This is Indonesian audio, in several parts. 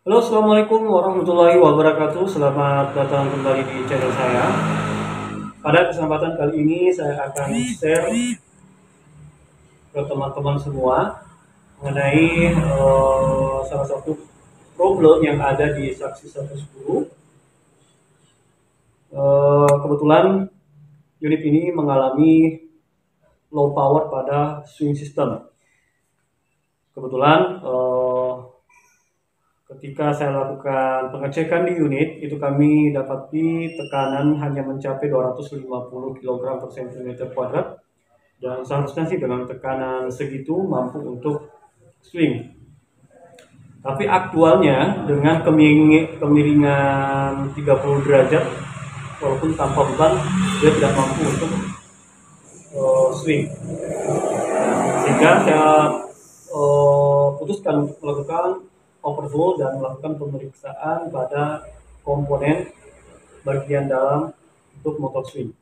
Halo, assalamualaikum warahmatullahi wabarakatuh. Selamat datang kembali di channel saya. Pada kesempatan kali ini saya akan share ke teman-teman semua mengenai salah satu problem yang ada di saksi 110. Kebetulan unit ini mengalami low power pada swing system. Kebetulan ketika saya lakukan pengecekan di unit, itu kami dapati tekanan hanya mencapai 250 kg per cm kuadrat, dan seharusnya sih dengan tekanan segitu mampu untuk swing. Tapi aktualnya dengan kemiringan 30 derajat, walaupun tanpa beban, dia tidak mampu untuk swing. Sehingga saya putuskan untuk melakukan overhaul dan melakukan pemeriksaan pada komponen bagian dalam untuk motor swing.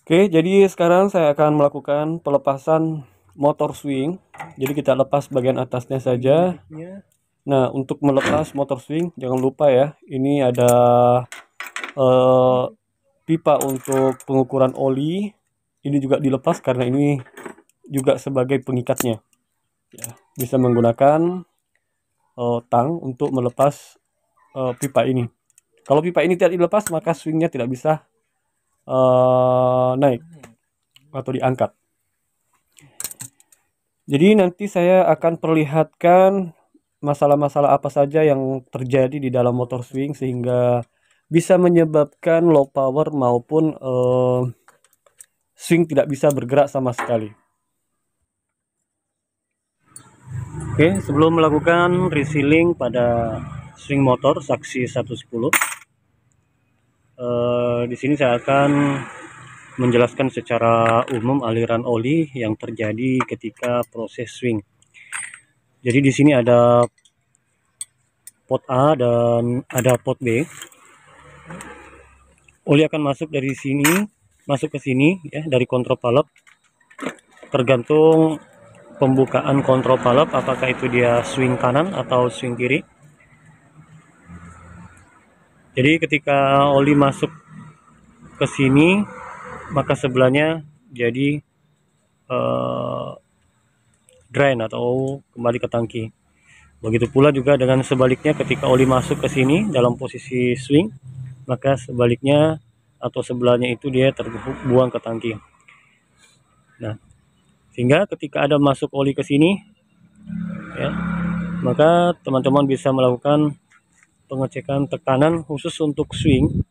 Oke, jadi sekarang saya akan melakukan pelepasan motor swing. Jadi kita lepas bagian atasnya saja. Nah, untuk melepas motor swing, jangan lupa ya, ini ada pipa untuk pengukuran oli. Ini juga dilepas karena ini juga sebagai pengikatnya. Ya, bisa menggunakan tang untuk melepas pipa ini. Kalau pipa ini tidak dilepas, maka swingnya tidak bisa naik atau diangkat. Jadi nanti saya akan perlihatkan masalah-masalah apa saja yang terjadi di dalam motor swing sehingga bisa menyebabkan low power maupun swing tidak bisa bergerak sama sekali. Oke, sebelum melakukan resealing pada swing motor saksi 110, di sini saya akan menjelaskan secara umum aliran oli yang terjadi ketika proses swing. Jadi di sini ada pot A dan ada pot B. Oli akan masuk dari sini, masuk ke sini ya, dari kontrol valve. Tergantung pembukaan kontrol valve, apakah itu dia swing kanan atau swing kiri. Jadi ketika oli masuk ke sini, maka sebelahnya jadi drain atau kembali ke tangki. Begitu pula juga dengan sebaliknya, ketika oli masuk ke sini dalam posisi swing, maka sebaliknya atau sebelahnya itu dia terbuang ke tangki. Nah, sehingga ketika ada masuk oli ke sini ya, maka teman-teman bisa melakukan pengecekan tekanan khusus untuk swing.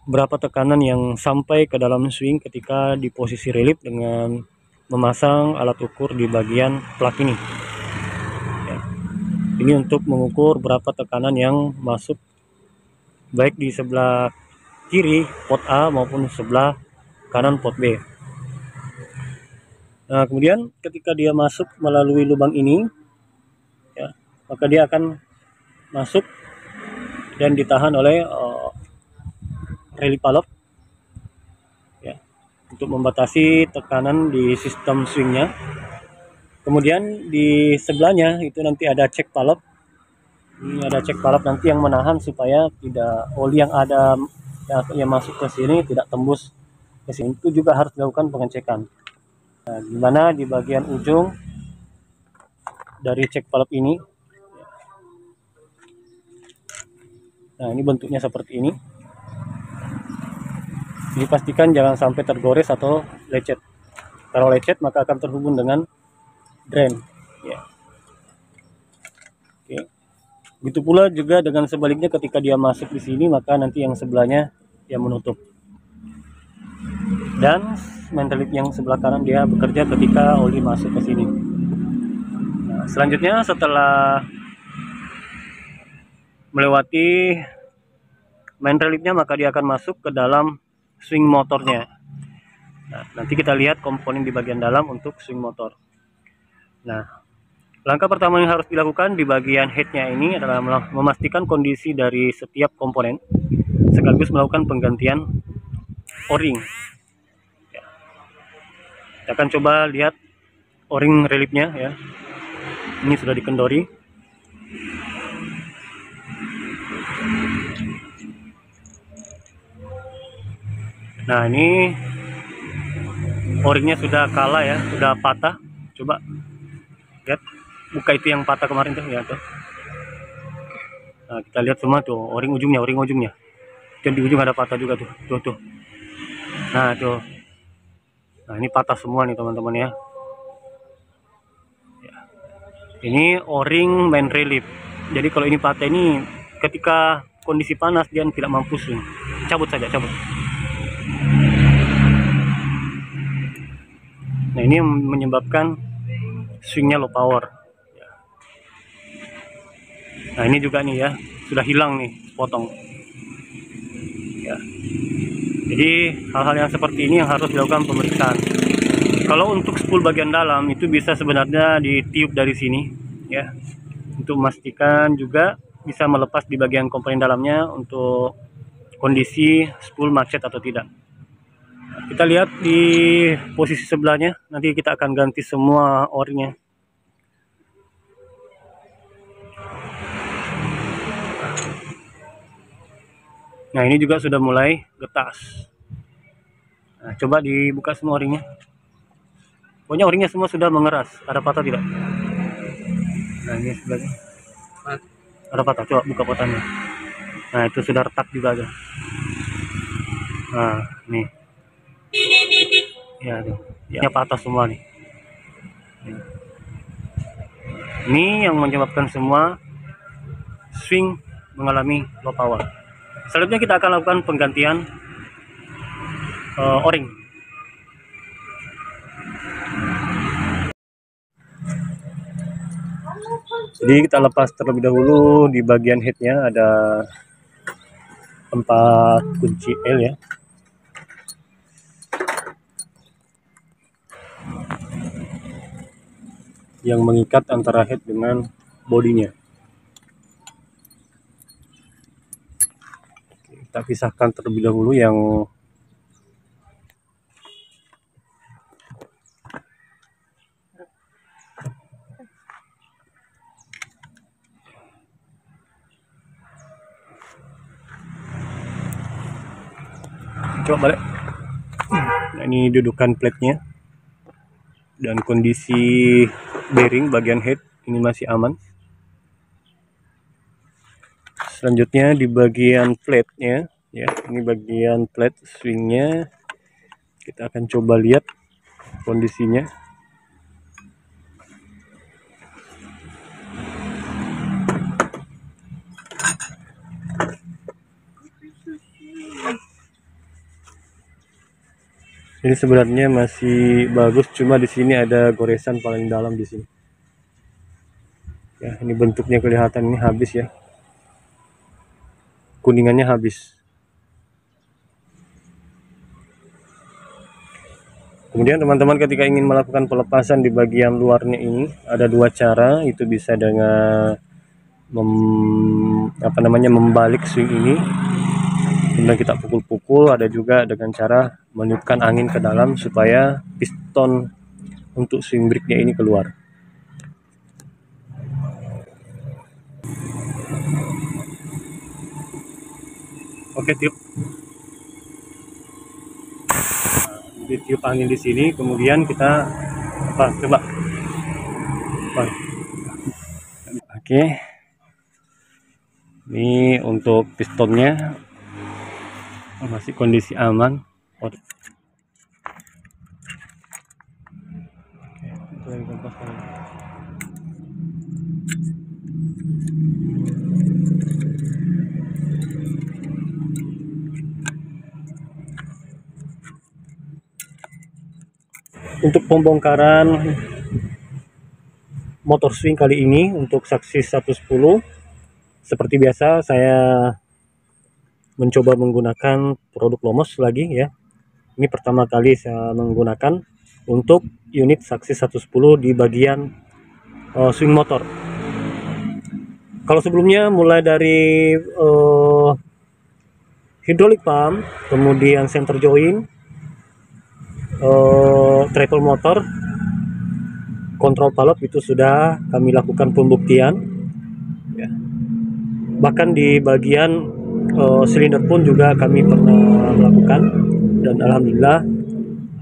Berapa tekanan yang sampai ke dalam swing ketika di posisi relief dengan memasang alat ukur di bagian plug ini ya. Ini untuk mengukur berapa tekanan yang masuk baik di sebelah kiri pot A maupun sebelah kanan pot B. Nah, kemudian ketika dia masuk melalui lubang ini ya, maka dia akan masuk dan ditahan oleh relief valve ya, untuk membatasi tekanan di sistem swingnya. Kemudian di sebelahnya itu nanti ada check valve. Ini ada check valve nanti yang menahan supaya tidak oli yang ada yang masuk ke sini tidak tembus ke sini. Itu juga harus dilakukan pengecekan. Nah, di mana di bagian ujung dari check valve ini, nah ini bentuknya seperti ini. Dipastikan jangan sampai tergores atau lecet. Kalau lecet maka akan terhubung dengan drain. Ya. Oke. Begitu pula juga dengan sebaliknya, ketika dia masuk di sini maka nanti yang sebelahnya dia menutup. Dan main relief yang sebelah kanan dia bekerja ketika oli masuk ke sini. Nah, selanjutnya setelah melewati main reliefnya maka dia akan masuk ke dalam swing motornya. Nah, nanti kita lihat komponen di bagian dalam untuk swing motor. Nah, langkah pertama yang harus dilakukan di bagian headnya ini adalah memastikan kondisi dari setiap komponen, sekaligus melakukan penggantian o-ring. Kita akan coba lihat o-ring reliefnya ya. Ini sudah dikendori. Nah, ini o-ringnya sudah kalah ya, sudah patah. Coba lihat, buka itu yang patah kemarin tuh ya tuh. Nah, kita lihat semua tuh o-ring ujungnya. Dan di ujung ada patah juga tuh. Tuh. Nah, tuh. Nah, ini patah semua nih teman-teman ya. Ini o-ring main relief. Jadi kalau ini patah ini ketika kondisi panas dia tidak mampu swing. Cabut. Nah, ini menyebabkan swingnya low power. Nah, ini juga nih ya, sudah hilang nih potong. Ya. Jadi hal-hal yang seperti ini yang harus dilakukan pemeriksaan. Kalau untuk spool bagian dalam itu bisa sebenarnya ditiup dari sini ya, untuk memastikan juga bisa melepas di bagian komponen dalamnya untuk kondisi spool macet atau tidak. Kita lihat di posisi sebelahnya, nanti kita akan ganti semua o-ringnya. Nah, ini juga sudah mulai getas. Nah, coba dibuka semua o-ringnya. Pokoknya o-ringnya semua sudah mengeras. Ada patah tidak? Nah, ini sebelahnya. Ada patah, coba buka potanya. Nah, itu sudah retak juga ada. Nah, nih. Ya, tuh. Ya, patah semua nih. Ini yang menyebabkan semua swing mengalami low power. Selanjutnya kita akan lakukan penggantian o-ring. Jadi kita lepas terlebih dahulu di bagian headnya ada 4 kunci L ya. Yang mengikat antara head dengan bodinya. Kita pisahkan terlebih dahulu yang coba balik. Nah, ini dudukan plate-nya dan kondisi bearing bagian head ini masih aman. Selanjutnya di bagian plate-nya ya, ini bagian plate swingnya, kita akan coba lihat kondisinya. Ini sebenarnya masih bagus, cuma di sini ada goresan paling dalam di sini. Ya, ini bentuknya kelihatan ini habis ya. Kuningannya habis. Kemudian teman-teman ketika ingin melakukan pelepasan di bagian luarnya ini ada 2 cara, itu bisa dengan membalik swing ini, kemudian kita pukul-pukul, ada juga dengan cara meniupkan angin ke dalam supaya piston untuk swing brick-nya ini keluar. Oke, tiup. Ditiup angin di sini, kemudian kita coba. Oke. Ini untuk pistonnya masih kondisi aman. Untuk pembongkaran motor swing kali ini untuk Saxis 110, seperti biasa saya mencoba menggunakan produk Lomos lagi ya. Ini pertama kali saya menggunakan untuk unit Saxis 110 di bagian swing motor. Kalau sebelumnya mulai dari hydraulic pump, kemudian center joint, travel motor, kontrol valve itu sudah kami lakukan pembuktian ya. Bahkan di bagian silinder pun juga kami pernah melakukan. dan alhamdulillah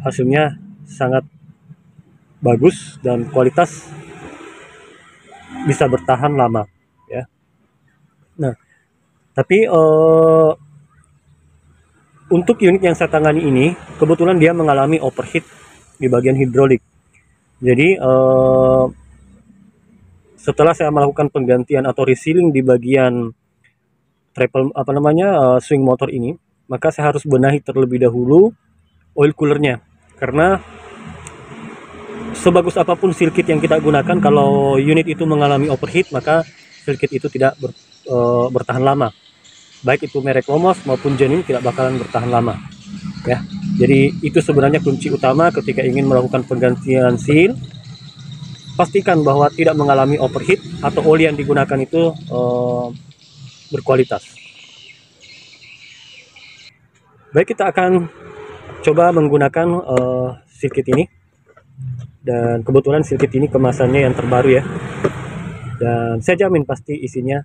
hasilnya sangat bagus dan kualitas bisa bertahan lama ya. Nah, tapi untuk unit yang saya tangani ini kebetulan dia mengalami overheat di bagian hidrolik. Jadi setelah saya melakukan penggantian atau resealing di bagian swing motor ini, maka saya harus benahi terlebih dahulu oil coolernya, karena sebagus apapun sirkuit yang kita gunakan, kalau unit itu mengalami overheat maka sirkuit itu tidak bertahan lama, baik itu merek Lomos maupun Genuine tidak bakalan bertahan lama ya. Jadi itu sebenarnya kunci utama ketika ingin melakukan penggantian seal, pastikan bahwa tidak mengalami overheat atau oli yang digunakan itu berkualitas. Baik, kita akan coba menggunakan sirkuit ini, dan kebetulan sirkuit ini kemasannya yang terbaru ya, dan saya jamin pasti isinya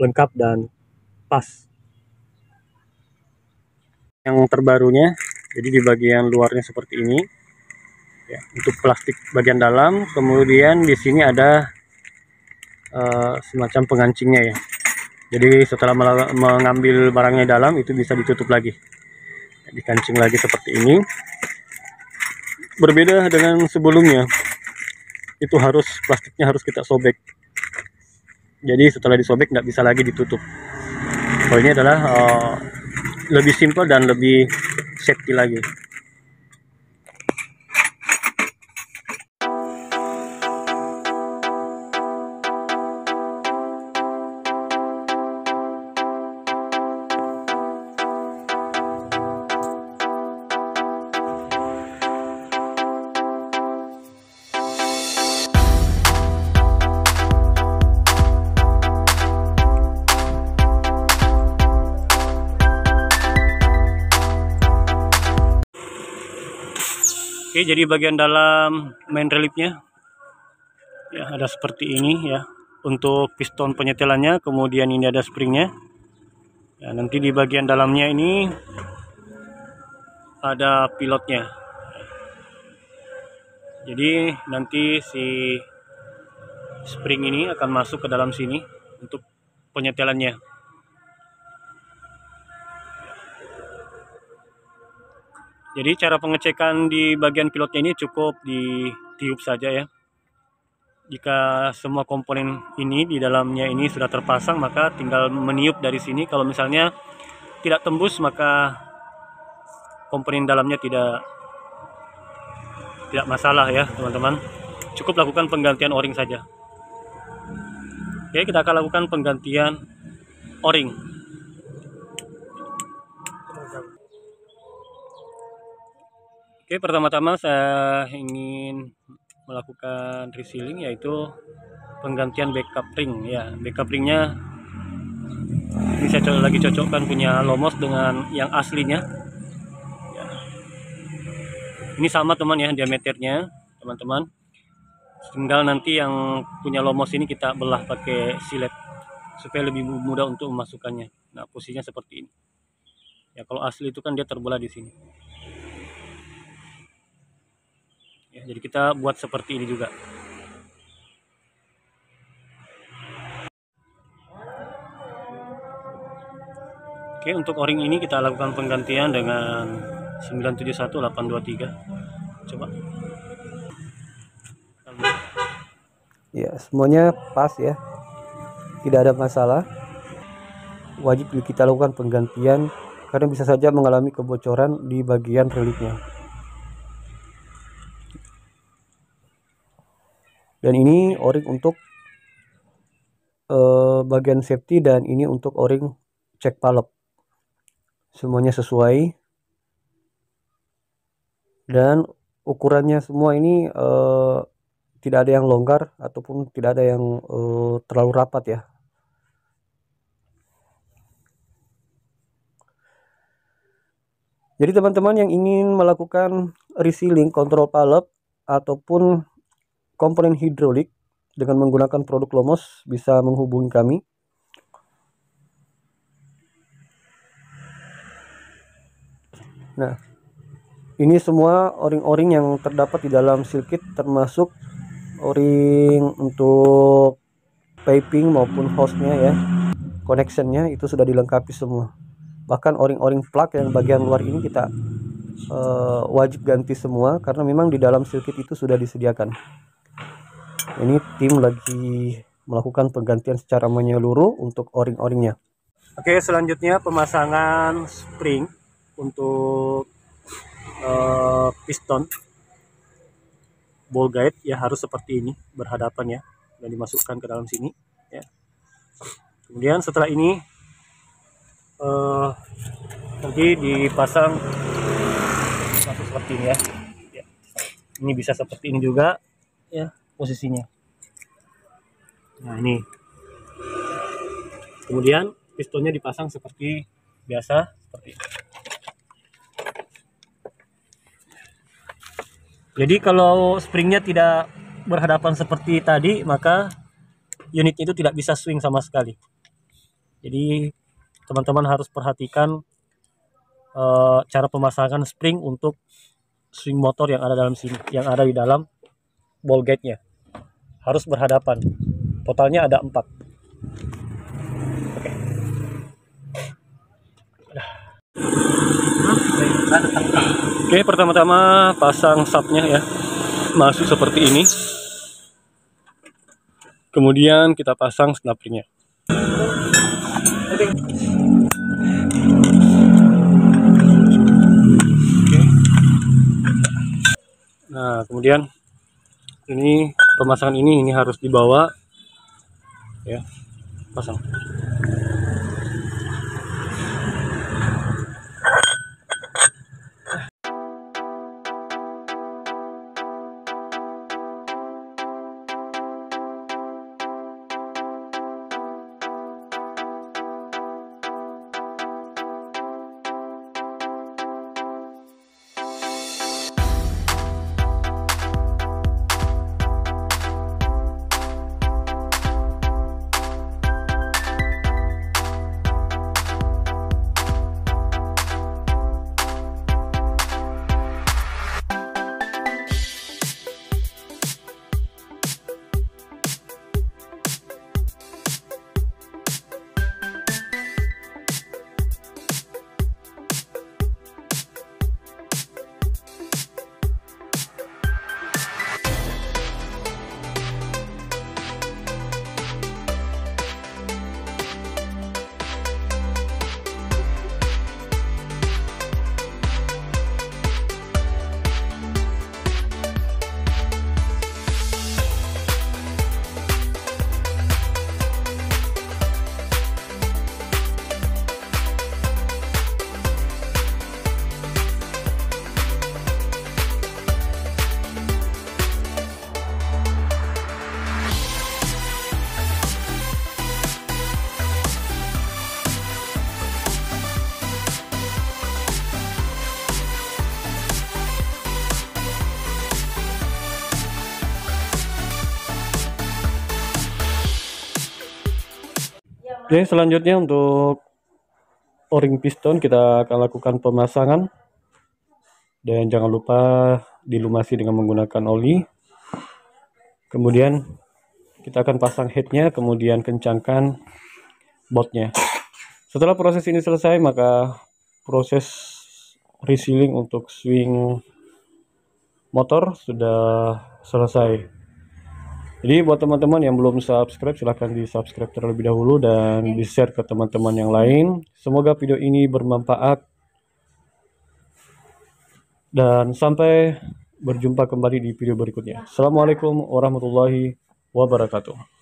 lengkap dan pas. Yang terbarunya, jadi di bagian luarnya seperti ini ya, untuk plastik bagian dalam, kemudian di sini ada semacam pengancingnya ya. Jadi setelah mengambil barangnya dalam, itu bisa ditutup lagi, dikancing lagi seperti ini. Berbeda dengan sebelumnya, itu plastiknya harus kita sobek. Jadi setelah disobek nggak bisa lagi ditutup. Kalau ini adalah lebih simpel dan lebih safety lagi. Oke, jadi bagian dalam main reliefnya ya ada seperti ini ya, untuk piston penyetelannya, kemudian ini ada springnya ya. Nanti di bagian dalamnya ini ada pilotnya, jadi nanti si spring ini akan masuk ke dalam sini untuk penyetelannya. Jadi cara pengecekan di bagian pilotnya ini cukup ditiup saja ya. Jika semua komponen ini di dalamnya ini sudah terpasang, maka tinggal meniup dari sini. Kalau misalnya tidak tembus, maka komponen dalamnya tidak masalah ya teman-teman. Cukup lakukan penggantian o-ring saja. Oke, kita akan lakukan penggantian o-ring. Oke, pertama-tama saya ingin melakukan resealing, yaitu penggantian backup ring ya. Backup ringnya ini saya lagi cocokkan punya Lomos dengan yang aslinya ya. Ini sama teman ya diameternya teman-teman, tinggal nanti yang punya Lomos ini kita belah pakai silet supaya lebih mudah untuk memasukkannya. Nah, posisinya seperti ini ya. Kalau asli itu kan dia terbelah di sini ya, jadi kita buat seperti ini juga. Oke, untuk o-ring ini kita lakukan penggantian dengan 971823. Coba ya, semuanya pas ya, tidak ada masalah. Wajib kita lakukan penggantian karena bisa saja mengalami kebocoran di bagian reliefnya. Dan ini o-ring untuk bagian safety, dan ini untuk o-ring cek palep. Semuanya sesuai dan ukurannya semua ini tidak ada yang longgar ataupun tidak ada yang terlalu rapat ya. Jadi teman-teman yang ingin melakukan resealing kontrol palep ataupun komponen hidrolik dengan menggunakan produk Lomos bisa menghubungi kami. Nah, ini semua o-ring yang terdapat di dalam seal kit, termasuk o-ring untuk piping maupun hose-nya ya, connectionnya itu sudah dilengkapi semua. Bahkan o-ring plug yang bagian luar ini kita wajib ganti semua, karena memang di dalam seal kit itu sudah disediakan. Ini tim lagi melakukan penggantian secara menyeluruh untuk o-ringnya. Oke, selanjutnya pemasangan spring untuk piston ball guide ya, harus seperti ini berhadapan ya, dan dimasukkan ke dalam sini ya. Kemudian setelah ini nanti dipasang seperti ini ya. Ini bisa seperti ini juga ya posisinya. Nah ini, kemudian pistonnya dipasang seperti biasa, seperti ini. Jadi kalau springnya tidak berhadapan seperti tadi, maka unitnya itu tidak bisa swing sama sekali. Jadi teman-teman harus perhatikan cara pemasangan spring untuk swing motor yang ada dalam sini, yang ada di dalam ball guide-nya. Harus berhadapan. Totalnya ada 4. Oke. Oke, pertama-tama pasang subnya ya. Masuk seperti ini. Kemudian kita pasang snap-ringnya. Nah, kemudian ini pemasangan ini harus dibawa ya, pasang. Oke, selanjutnya untuk o-ring piston kita akan lakukan pemasangan, dan jangan lupa dilumasi dengan menggunakan oli. Kemudian kita akan pasang headnya, kemudian kencangkan boltnya. Setelah proses ini selesai, maka proses resealing untuk swing motor sudah selesai. Jadi buat teman-teman yang belum subscribe, silahkan di subscribe terlebih dahulu dan di share ke teman-teman yang lain. Semoga video ini bermanfaat, dan sampai berjumpa kembali di video berikutnya. Assalamualaikum warahmatullahi wabarakatuh.